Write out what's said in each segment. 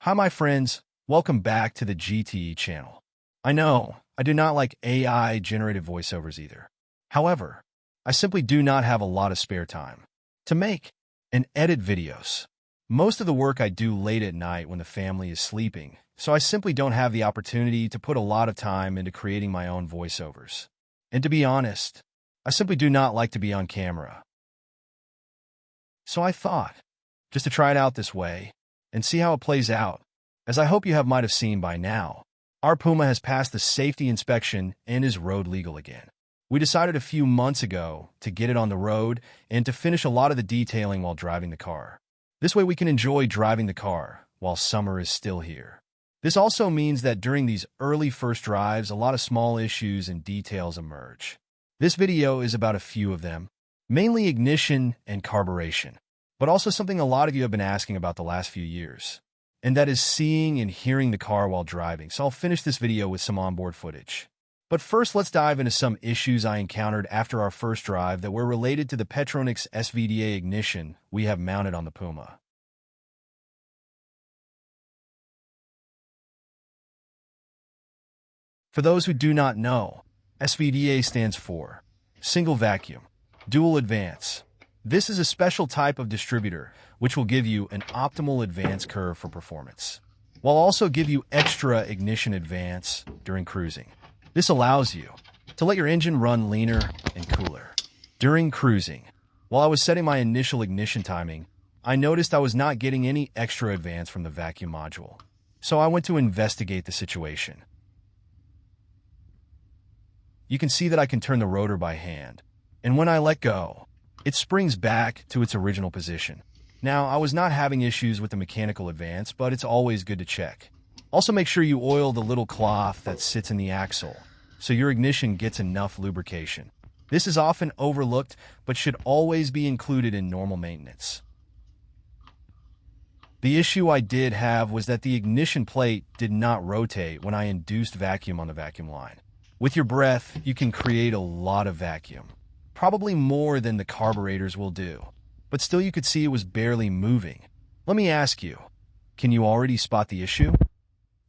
Hi my friends, welcome back to the GTE channel. I know, I do not like AI-generated voiceovers either. However, I simply do not have a lot of spare time to make and edit videos. Most of the work I do late at night when the family is sleeping, so I simply don't have the opportunity to put a lot of time into creating my own voiceovers. And to be honest, I simply do not like to be on camera. So I thought, just to try it out this way, and see how it plays out. As I hope you might have seen by now, our Puma has passed the safety inspection and is road legal again. We decided a few months ago to get it on the road and to finish a lot of the detailing while driving the car. This way we can enjoy driving the car while summer is still here. This also means that during these early first drives, a lot of small issues and details emerge. This video is about a few of them, mainly ignition and carburation, but also something a lot of you have been asking about the last few years, and that is seeing and hearing the car while driving. So I'll finish this video with some onboard footage. But first, let's dive into some issues I encountered after our first drive that were related to the Petronix SVDA ignition we have mounted on the Puma. For those who do not know, SVDA stands for Single Vacuum, Dual Advance. This is a special type of distributor which will give you an optimal advance curve for performance, while also give you extra ignition advance during cruising. This allows you to let your engine run leaner and cooler. During cruising, while I was setting my initial ignition timing, I noticed I was not getting any extra advance from the vacuum module. So I went to investigate the situation. You can see that I can turn the rotor by hand, and when I let go, it springs back to its original position. Now, I was not having issues with the mechanical advance, but it's always good to check. Also, make sure you oil the little cloth that sits in the axle, so your ignition gets enough lubrication. This is often overlooked, but should always be included in normal maintenance. The issue I did have was that the ignition plate did not rotate when I induced vacuum on the vacuum line. With your breath, you can create a lot of vacuum, probably more than the carburetors will do, but still you could see it was barely moving. Let me ask you, can you already spot the issue?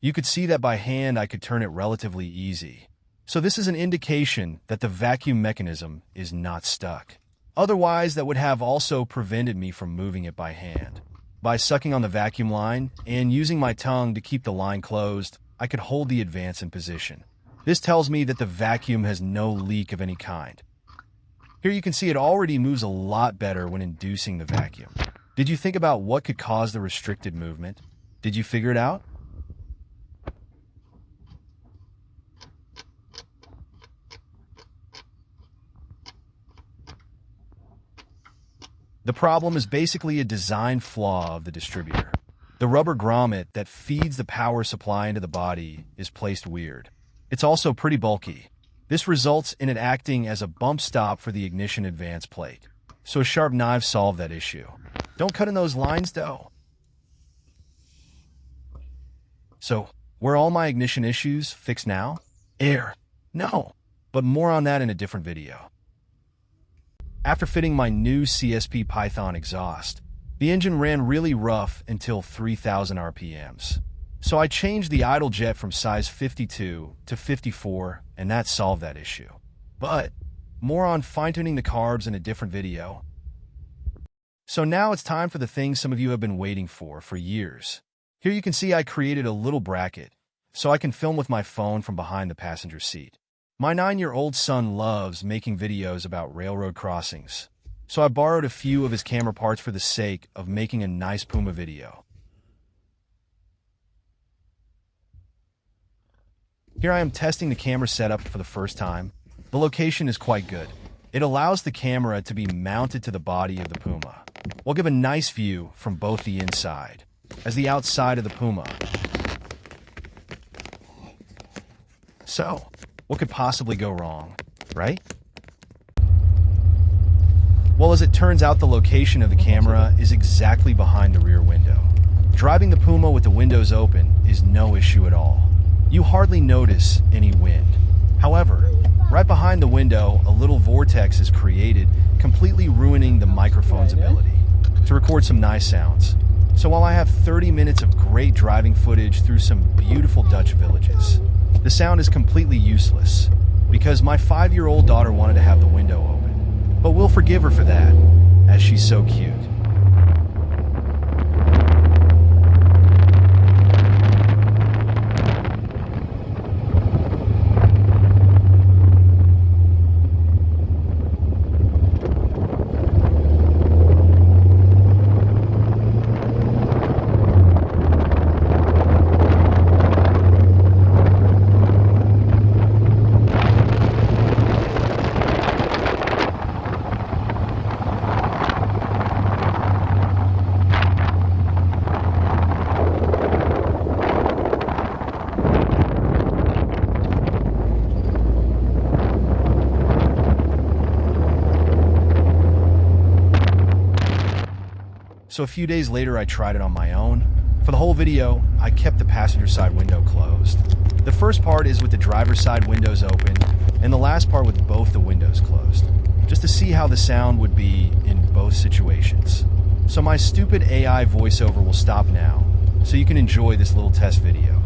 You could see that by hand I could turn it relatively easy. So this is an indication that the vacuum mechanism is not stuck. Otherwise, that would have also prevented me from moving it by hand. By sucking on the vacuum line and using my tongue to keep the line closed, I could hold the advance in position. This tells me that the vacuum has no leak of any kind. Here you can see it already moves a lot better when inducing the vacuum. Did you think about what could cause the restricted movement? Did you figure it out? The problem is basically a design flaw of the distributor. The rubber grommet that feeds the power supply into the body is placed weird. It's also pretty bulky. This results in it acting as a bump stop for the ignition advance plate. So a sharp knife solved that issue. Don't cut in those lines though. So, were all my ignition issues fixed now? No, but more on that in a different video. After fitting my new CSP Python exhaust, the engine ran really rough until 3,000 RPMs. So I changed the idle jet from size 52 to 54, and that solved that issue. But more on fine-tuning the carbs in a different video. So now it's time for the thing some of you have been waiting for years. Here you can see I created a little bracket, so I can film with my phone from behind the passenger seat. My 9-year-old son loves making videos about railroad crossings, so I borrowed a few of his camera parts for the sake of making a nice Puma video. Here I am testing the camera setup for the first time. The location is quite good. It allows the camera to be mounted to the body of the Puma. We'll give a nice view from both the inside as the outside of the Puma. So, what could possibly go wrong, right? Well, as it turns out, the location of the camera is exactly behind the rear window. Driving the Puma with the windows open is no issue at all. You hardly notice any wind. However, right behind the window, a little vortex is created, completely ruining the microphone's ability to record some nice sounds. So while I have 30 minutes of great driving footage through some beautiful Dutch villages, the sound is completely useless because my 5-year-old daughter wanted to have the window open. But we'll forgive her for that, as she's so cute. So a few days later, I tried it on my own. For the whole video, I kept the passenger side window closed. The first part is with the driver's side windows open, and the last part with both the windows closed, just to see how the sound would be in both situations. So my stupid AI voiceover will stop now, so you can enjoy this little test video.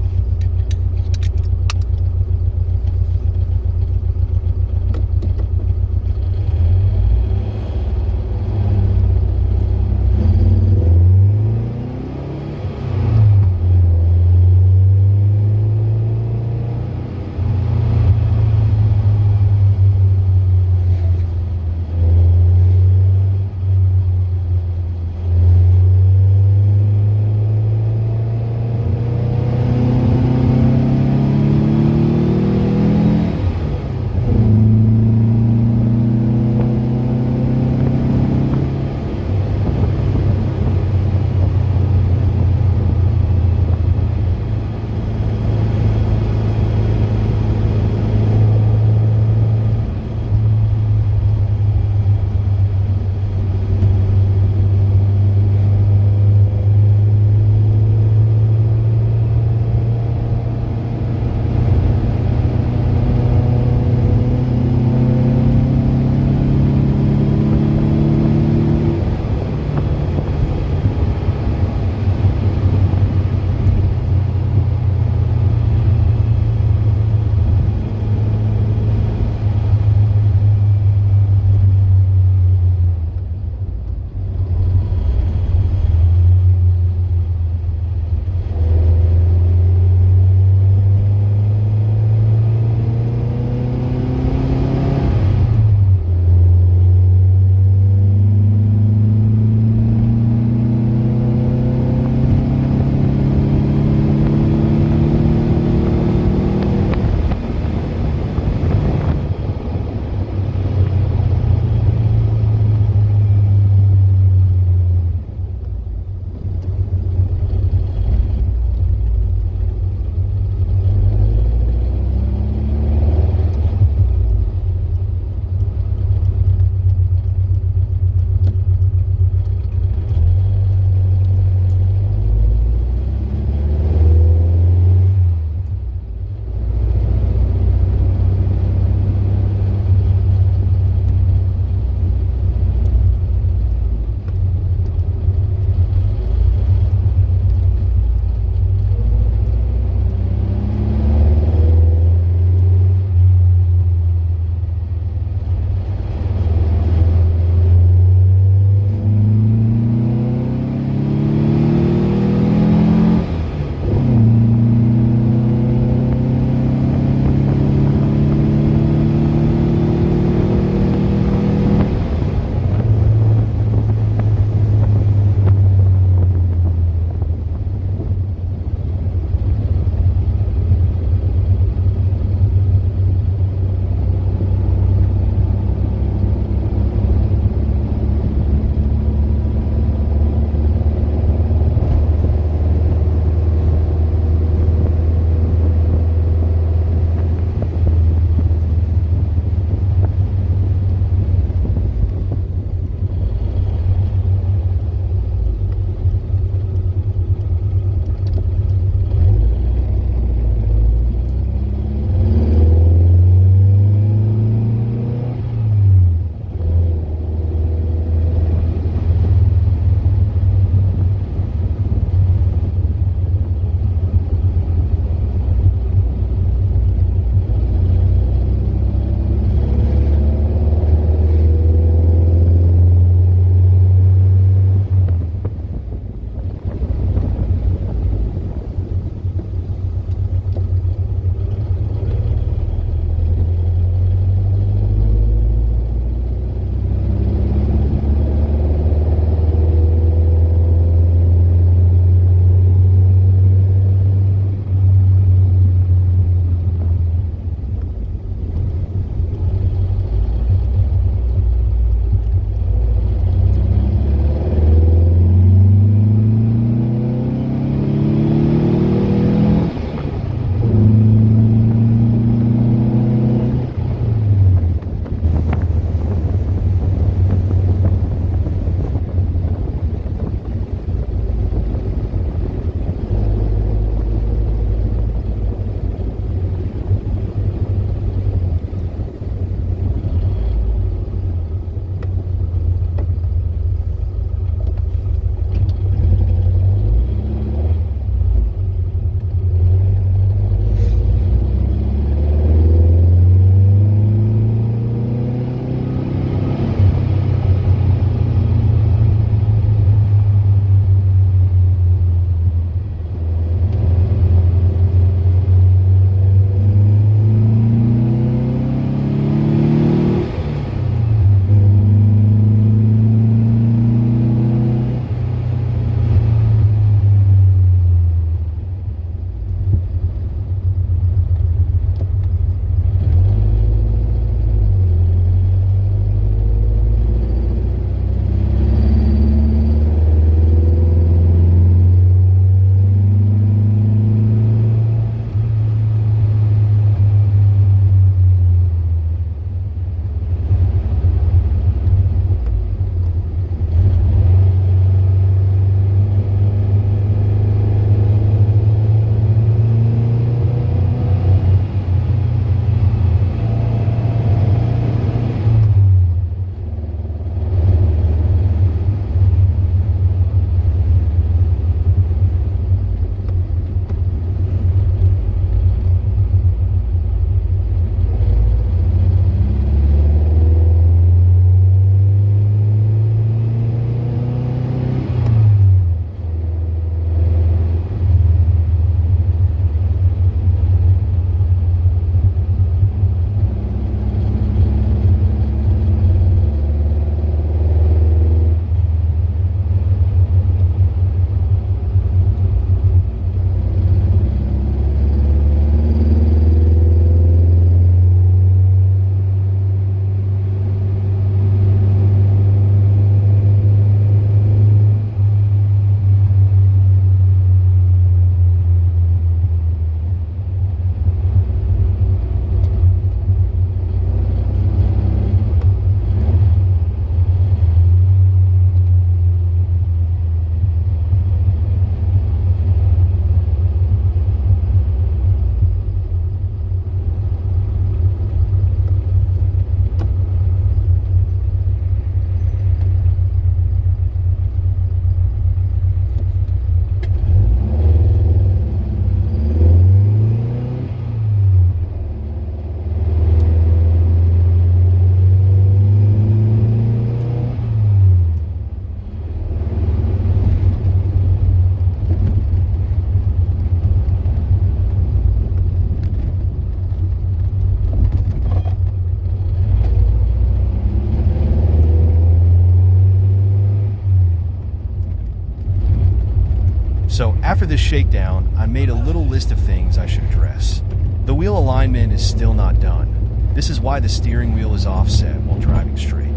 After this shakedown, I made a little list of things I should address. The wheel alignment is still not done. This is why the steering wheel is offset while driving straight.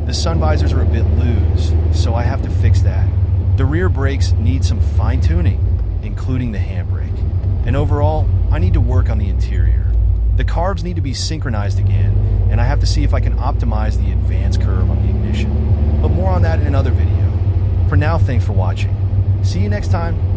The sun visors are a bit loose, so I have to fix that. The rear brakes need some fine-tuning, including the handbrake. And overall, I need to work on the interior. The carbs need to be synchronized again, and I have to see if I can optimize the advance curve on the ignition. But more on that in another video. For now, thanks for watching. See you next time.